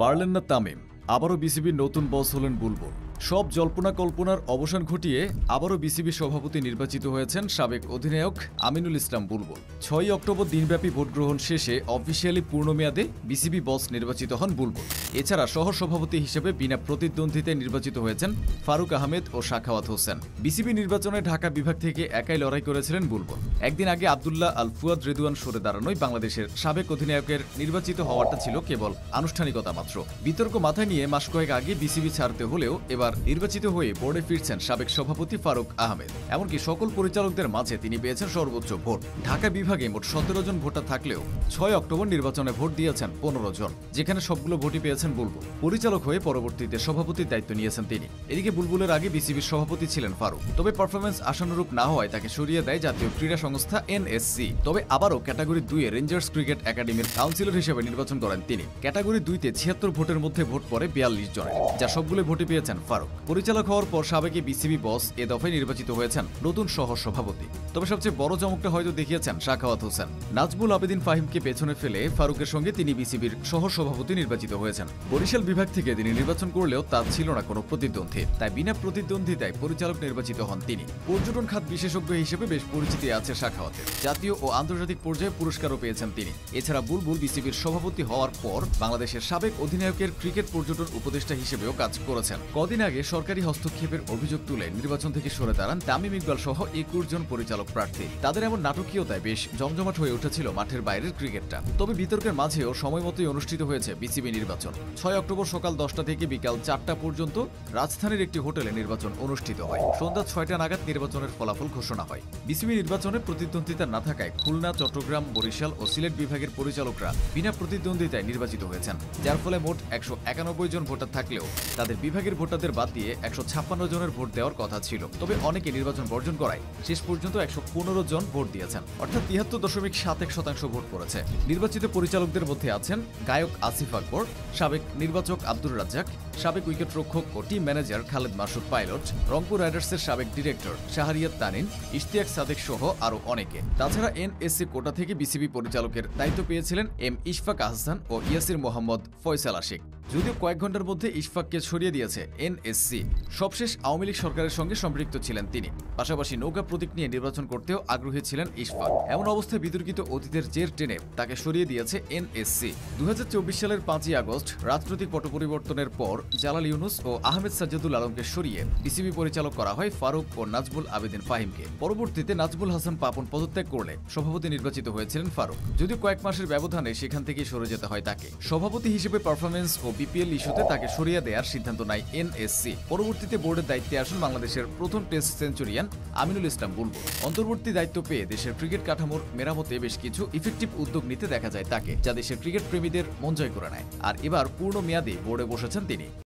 পারলেন না তামিম, আবারও বিসিবির নতুন বস হলেন বুলবুল। সব জল্পনা কল্পনার অবসান ঘটিয়ে আবারও বিসিবি সভাপতি নির্বাচিত হয়েছেন সাবেক অধিনায়ক আমিনুল ইসলাম বুলবুল। 6 অক্টোবর দিনব্যাপী ভোট গ্রহণ শেষে অফিসিয়ালি পূর্ণমেয়াদে বিসিবি বস নির্বাচিত হন বুলবুল। এছাড়া সহ সভাপতি হিসেবে বিনা প্রতিদ্বন্দ্বিতায় নির্বাচিত হয়েছেন ফারুক আহমেদ ও সাখাওয়াত হোসেন। বিসিবি নির্বাচনে ঢাকা বিভাগ থেকে একাই লড়াই করেছিলেন বুলবুল। একদিন আগে আব্দুল্লাহ আল ফুয়াদ রেদওয়ান সরে দাঁড়ানোই বাংলাদেশের সাবেক অধিনায়কের নির্বাচিত হওয়াটা ছিল কেবল আনুষ্ঠানিকতা মাত্র। বিতর্ক মাথায় নিয়ে মাস কয়েক আগে বিসিবি ছাড়তে হলেও এবার নির্বাচিত হয়ে বোর্ডে ফিরছেন সাবেক সভাপতি ফারুক আহমেদ। এমনকি সকল পরিচালকদের মাঝে তিনি পেয়েছেন সর্বোচ্চ ভোট। ঢাকা বিভাগে মোট 17 জন ভোটার থাকলেও 6 অক্টোবর নির্বাচনে ভোট দিয়েছেন 15 জন, যেখানে সবগুলো ভোটই পেয়েছেন বুলবুল। পরিচালক হয়ে পরবর্তীতে সভাপতির দায়িত্ব নিয়েছেন তিনি। এদিকে বুলবুলের আগে বিসিবির সভাপতি ছিলেন ফারুক, তবে পারফরমেন্স আশানুরূপ না হওয়ায় তাকে সরিয়ে দেয় জাতীয় ক্রীড়া সংস্থা এনএসসি। তবে আবারও ক্যাটাগরি 2 এ রেঞ্জার্স ক্রিকেট একাডেমির কাউন্সিলর হিসেবে নির্বাচন করেন তিনি। ক্যাটাগরি 2 তে 76 ভোটের মধ্যে ভোট পড়ে 42 জনের, যা সবগুলো ভোটে পেয়েছেন ফারুক। পরিচালক হওয়ার পর সাবেক বিসিবি বস এ দফায় নির্বাচিত হয়েছেন নতুন সহ সভাপতি। তবে সবচেয়ে বড় চমকটা হয়তো দেখিয়েছেন সাখাওয়াত হোসেন। নাজমুল আবেদিন ফাহিমকে পেছনে ফেলে ফারুকের সঙ্গে তিনি বিসিবির সহ সভাপতি নির্বাচিত হয়েছেন। বরিশাল বিভাগ থেকে তিনি নির্বাচন করলেও তার ছিল না কোনো প্রতিদ্বন্দ্বী, তাই বিনা প্রতিদ্বন্দ্বিতায় পরিচালক নির্বাচিত হন তিনি। পর্যটন খাত বিশেষজ্ঞ হিসেবে বেশ পরিচিতি আছে সাখাওয়াতের। জাতীয় ও আন্তর্জাতিক পর্যায়ে পুরস্কারও পেয়েছেন তিনি। এছাড়া বুলবুল বিসিবির সভাপতি হওয়ার পর বাংলাদেশের সাবেক অধিনায়কের ক্রিকেট পর্যটন উপদেষ্টা হিসেবেও কাজ করেছেন। কদিন আগে সরকারি হস্তক্ষেপের অভিযোগ তুলে নির্বাচন থেকে সরে দাঁড়ান তামিম ইকবাল সহ 21 জন পরিচালক প্রার্থী। তাদের এমন নাটকীয়তায় বেশ জমজমাট হয়ে উঠেছিল মাঠের বাইরের ক্রিকেটটা। তবে বিতর্কের মাঝেও সময় মতোই অনুষ্ঠিত হয়েছে বিসিবি নির্বাচন। 6 অক্টোবর সকাল 10টা থেকে বিকাল 4টা পর্যন্ত রাজধানীর একটি হোটেলে নির্বাচন অনুষ্ঠিত হয়। সন্ধ্যা 6টা নাগাদ নির্বাচনের ফলাফল ঘোষণা হয়। বিসিবি নির্বাচনে প্রতিদ্বন্দ্বিতা না থাকায় খুলনা, চট্টগ্রাম, বরিশাল ও সিলেট বিভাগের পরিচালকরা বিনা প্রতিদ্বন্দ্বিতায় নির্বাচিত হয়েছেন, যার ফলে মোট 191 জন ভোটার থাকলেও তাদের বিভাগের ভোটারদের বাদ দিয়ে 156 জনের ভোট দেওয়ার কথা ছিল। তবে অনেকে নির্বাচন বর্জন করায় শেষ পর্যন্ত 115 জন ভোট দিয়েছেন, অর্থাৎ 73.71% ভোট পড়েছে। নির্বাচিত পরিচালকদের মধ্যে আছেন গায়ক আসিফ আকবর, সাবেক নির্বাচক আব্দুর রাজ্জাক, সাবেক উইকেট রক্ষক ও টিম ম্যানেজার খালেদ মাসুদ পাইলট, রংপুর রাইডার্সের সাবেক ডিরেক্টর শাহরিয়াত তানিন, ইশতিয়াক সাদেক সহ আরও অনেকে। তাছাড়া এনএসসি কোটা থেকে বিসিবি পরিচালকের দায়িত্ব পেয়েছিলেন এম ইশফাক আহসান ও ইয়াসির মোহাম্মদ ফয়সাল আশিক। যদিও কয়েক ঘন্টার মধ্যে ইশফাককে সরিয়ে দিয়েছে এনএসসি। সবশেষ আওয়ামী লীগ সরকারের সঙ্গে সম্পৃক্ত ছিলেন তিনি। পাশাপাশি নৌকা প্রতীক নিয়ে নির্বাচন করতেও আগ্রহী ছিলেন ইশফাক। এমন অবস্থায় বিতর্কিত অতীতের জের টেনে তাকে সরিয়ে দিয়েছে এনএসসি। 2024 সালের 5ই আগস্ট রাজনৈতিক পট পরিবর্তনের পর জালাল ইউনুস ও আহমেদ সাজ্জাদুল আলমকে সরিয়ে বিসিবি পরিচালক করা হয় ফারুক ও নাজমুল আবেদিন ফাহিমকে। পরবর্তীতে নাজমুল হাসান পাপন পদত্যাগ করলে সভাপতি নির্বাচিত হয়েছিলেন ফারুক। যদিও কয়েক মাসের ব্যবধানে সেখান থেকেই সরে যেতে হয় তাকে। সভাপতি হিসেবে পারফরমেন্স ও বিপিএল ইস্যুতে তাকে সরিয়ে দেওয়ার সিদ্ধান্ত নেয় এনএসসি। পরবর্তীতে বোর্ডের দায়িত্বে আসেন বাংলাদেশের প্রথম টেস্ট সেঞ্চুরিয়ান আমিনুল ইসলাম বুলবুল। অন্তর্বর্তী দায়িত্ব পেয়ে দেশের ক্রিকেট কাঠামোর মেরামতে বেশ কিছু ইফেক্টিভ উদ্যোগ নিতে দেখা যায় তাকে, যা দেশের ক্রিকেট প্রেমীদের মন জয় করে নেয়। আর এবার পূর্ণ মেয়াদে বোর্ডে বসেছেন তিনি।